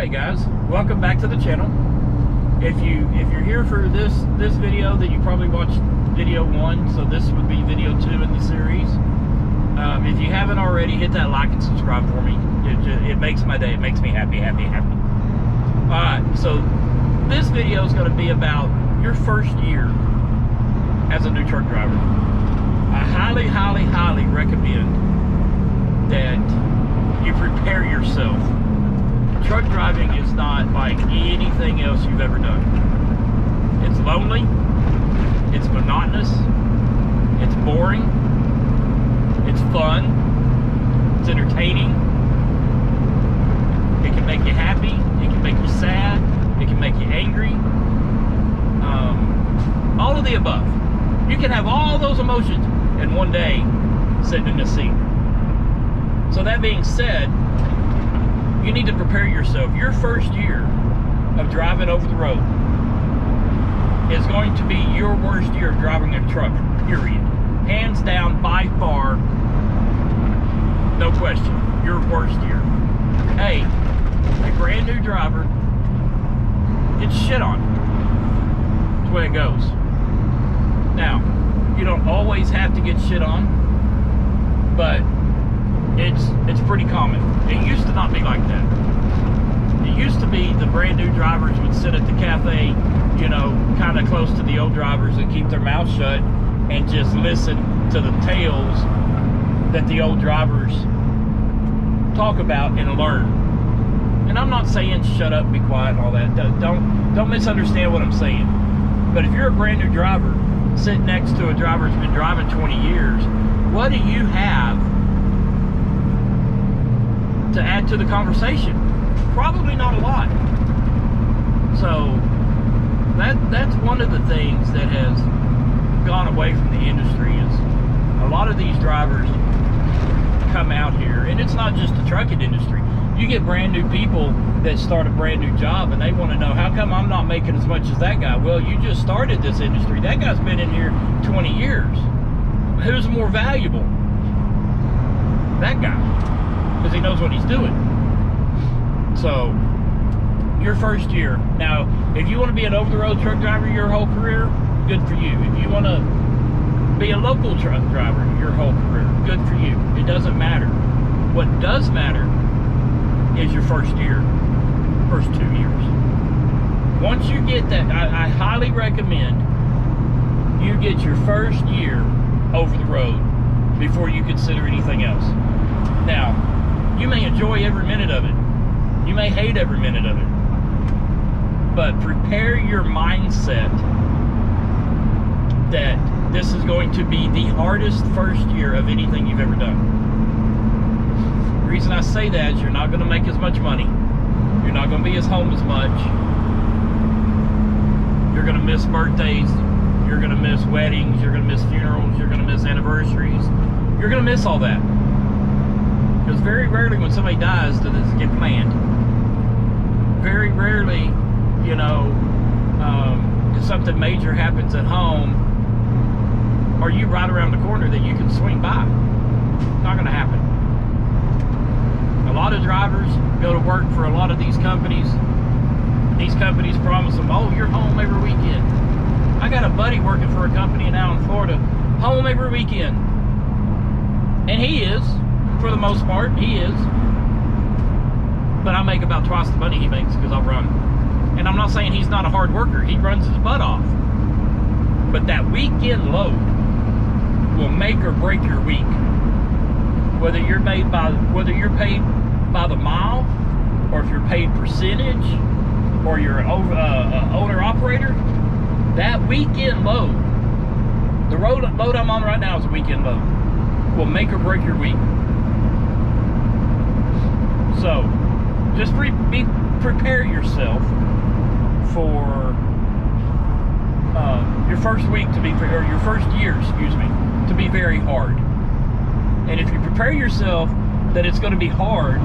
Okay guys, welcome back to the channel. If you're here for this video, then you probably watched video 1, so this would be video 2 in the series. If you haven't already, hit that like and subscribe for me. It makes my day. It makes me happy. Alright, so this video is going to be about your first year as a new truck driver. I highly recommend that you prepare yourself. Truck driving is not like anything else you've ever done. It's lonely, it's monotonous, it's boring, it's fun, it's entertaining, it can make you happy, it can make you sad, it can make you angry, all of the above. You can have all those emotions in one day sitting in the seat. So that being said, you need to prepare yourself. Your first year of driving over the road is going to be your worst year of driving a truck, period. Hands down, by far, no question, your worst year. Hey, a brand new driver gets shit on. That's the way it goes. Now, you don't always have to get shit on, but it's pretty common. It used to not be like that. It used to be the brand new drivers would sit at the cafe, you know, kind of close to the old drivers and keep their mouth shut and just listen to the tales that the old drivers talk about and learn. And I'm not saying shut up, be quiet, and all that. Don't misunderstand what I'm saying. But if you're a brand new driver sitting next to a driver who's been driving 20 years, what do you have to add to the conversation? Probably not a lot. So that's one of the things that has gone away from the industry is a lot of these drivers come out here, and it's not just the trucking industry. You get brand new people that start a brand new job and they want to know, how come I'm not making as much as that guy? Well, you just started this industry. That guy's been in here 20 years. Who's more valuable? That guy, because he knows what he's doing. So your first year. Now, if you want to be an over-the-road truck driver your whole career, good for you. If you want to be a local truck driver your whole career, good for you. It doesn't matter. What does matter is your first year, first 2 years. Once you get that, I highly recommend you get your first year over the road before you consider anything else. Now, you may enjoy every minute of it. You may hate every minute of it. But prepare your mindset that this is going to be the hardest first year of anything you've ever done. The reason I say that is you're not going to make as much money. You're not going to be as home as much. You're going to miss birthdays. You're going to miss weddings. You're going to miss funerals. You're going to miss anniversaries. You're going to miss all that. Because very rarely when somebody dies does this get planned. Very rarely, you know, if something major happens at home, are you right around the corner that you can swing by? Not going to happen. A lot of drivers go to work for a lot of these companies. These companies promise them, oh, you're home every weekend. I got a buddy working for a company now in Florida, home every weekend. And he is. For the most part, he is. But I make about twice the money he makes because I run. And I'm not saying he's not a hard worker. He runs his butt off. But that weekend load will make or break your week. Whether you're paid by the mile, or if you're paid percentage, or you're an owner operator, that weekend load, the load I'm on right now is a weekend load, will make or break your week. So, just prepare yourself for your first week to be, or your first year, excuse me, to be very hard. And if you prepare yourself that it's going to be hard,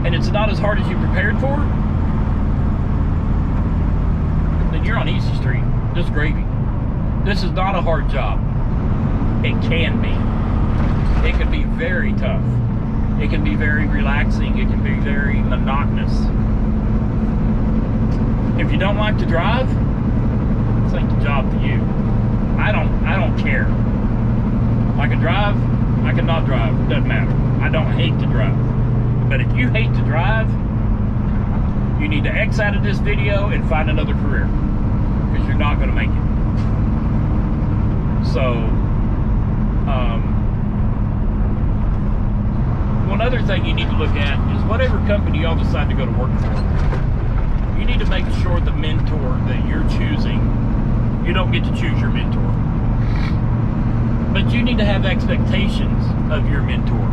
and it's not as hard as you prepared for, then you're on easy street, just gravy. This is not a hard job. It can be. It can be very tough. It can be very relaxing. It can be very monotonous. If you don't like to drive, this ain't the job for you. I don't care. I can drive, I can not drive, doesn't matter. I don't hate to drive. But if you hate to drive, you need to X out of this video and find another career, because you're not going to make it. So, one other thing you need to look at is whatever company y'all decide to go to work for, you need to make sure the mentor that you're choosing, you don't get to choose your mentor, but you need to have expectations of your mentor.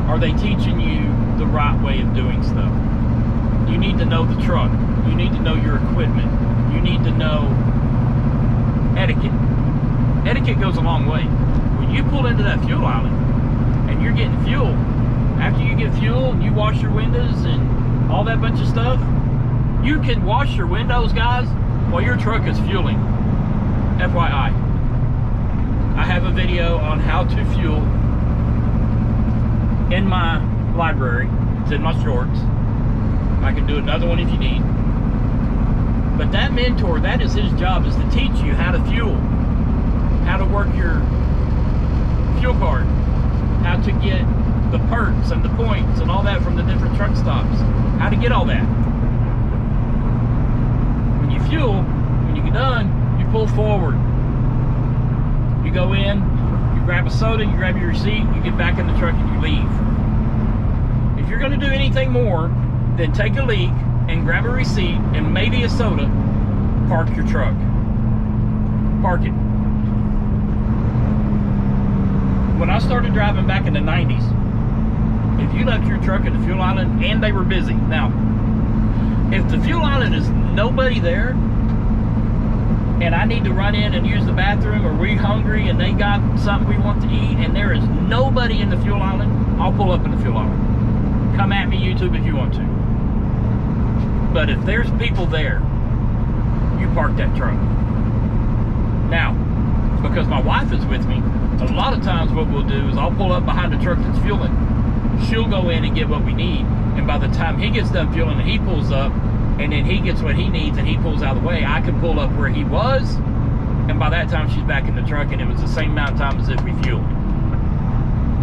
Are they teaching you the right way of doing stuff? You need to know the truck. You need to know your equipment. You need to know etiquette. Etiquette goes a long way. When you pull into that fuel island and you're getting fuel, after you get fuel and you wash your windows and all that bunch of stuff, you can wash your windows, guys, while your truck is fueling. FYI. I have a video on how to fuel in my library. It's in my shorts. I can do another one if you need. But that mentor, that is his job, is to teach you how to fuel, how to work your fuel card, how to get the perks and the points and all that from the different truck stops, how to get all that. When you fuel, when you get done, you pull forward. You go in, you grab a soda, you grab your receipt, you get back in the truck and you leave. If you're going to do anything more, then take a leak and grab a receipt and maybe a soda, park your truck. Park it. When I started driving back in the 90s, if you left your truck at the fuel island and they were busy. Now, if the fuel island is nobody there, and I need to run in and use the bathroom, or we're hungry and they got something we want to eat and there is nobody in the fuel island, I'll pull up in the fuel island. Come at me, YouTube, if you want to. But if there's people there, you park that truck. Now, because my wife is with me, a lot of times what we'll do is I'll pull up behind the truck that's fueling. She'll go in and get what we need, and by the time he gets done fueling and he pulls up, and then he gets what he needs and he pulls out of the way, I can pull up where he was, and by that time she's back in the truck, and it was the same amount of time as if we fueled.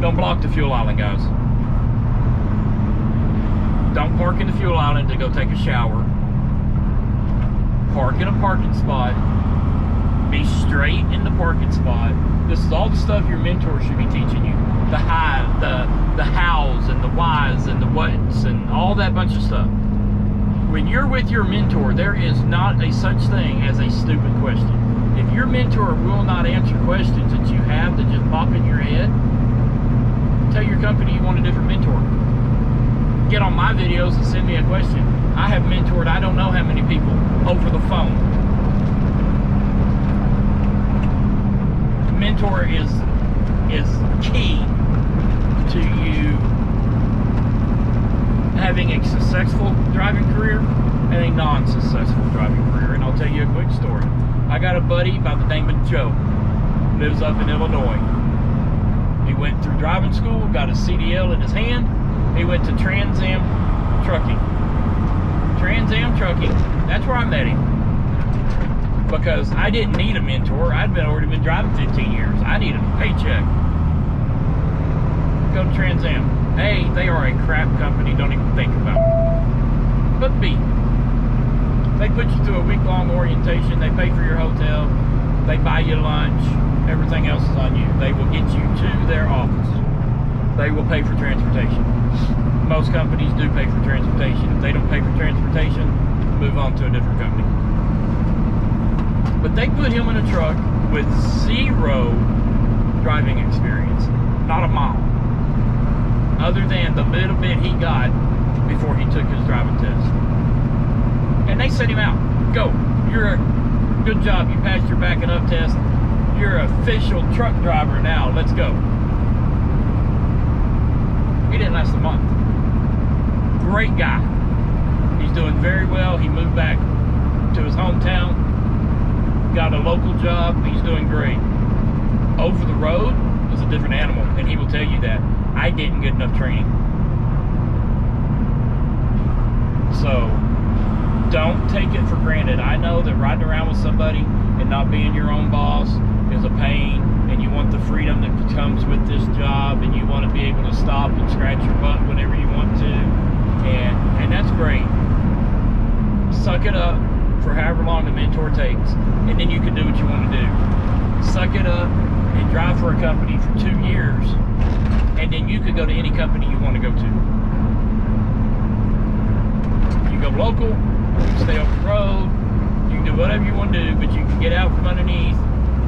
Don't block the fuel island, guys. Don't park in the fuel island to go take a shower. Park in a parking spot. Be straight in the parking spot. This is all the stuff your mentor should be teaching you. The hows and the whys and the whats and all that bunch of stuff. When you're with your mentor, there is not a such thing as a stupid question. If your mentor will not answer questions that you have that just pop in your head, tell your company you want a different mentor. Get on my videos and send me a question. I have mentored I don't know how many people over the phone. Mentor is key to you having a successful driving career and a non-successful driving career. And I'll tell you a quick story. I got a buddy by the name of Joe, lives up in Illinois. He went through driving school, got a CDL in his hand. He went to Trans Am Trucking. Trans Am Trucking, that's where I met him. Because I didn't need a mentor. I'd already been driving 15 years. I needed a paycheck. Go to Trans Am. A, they are a crap company, don't even think about it. But B, they put you through a week-long orientation, they pay for your hotel, they buy you lunch, everything else is on you. They will get you to their office. They will pay for transportation. Most companies do pay for transportation. If they don't pay for transportation, move on to a different company. But they put him in a truck with 0 driving experience, not a mile, other than the little bit he got before he took his driving test. And they sent him out. Go. You're a good job. You passed your backing up test. You're an official truck driver now. Let's go. He didn't last a month. Great guy. He's doing very well. He moved back to his hometown. Got a local job. He's doing great. Over the road is a different animal, and he will tell you that. I didn't get enough training. So don't take it for granted. I know that riding around with somebody and not being your own boss is a pain, and you want the freedom that comes with this job, and you want to be able to stop and scratch your butt whenever you want to, and that's great. Suck it up for however long the mentor takes, and then you can do what you want to do. Suck it up and drive for a company for 2 years, and then you could go to any company you want to go to. You go local, you can stay off the road, you can do whatever you want to do, but you can get out from underneath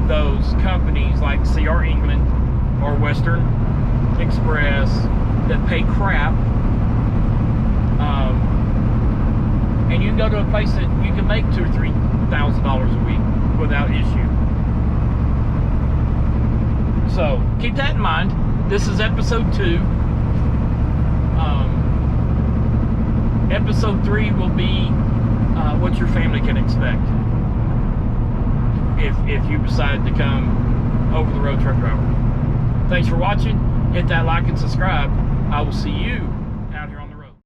those companies like CR England or Western Express that pay crap, and you can go to a place that you can make $2,000 or $3,000 a week without issue. So keep that in mind. This is episode 2. Episode 3 will be what your family can expect if you decide to come over the road truck driver. Thanks for watching. Hit that like and subscribe. I will see you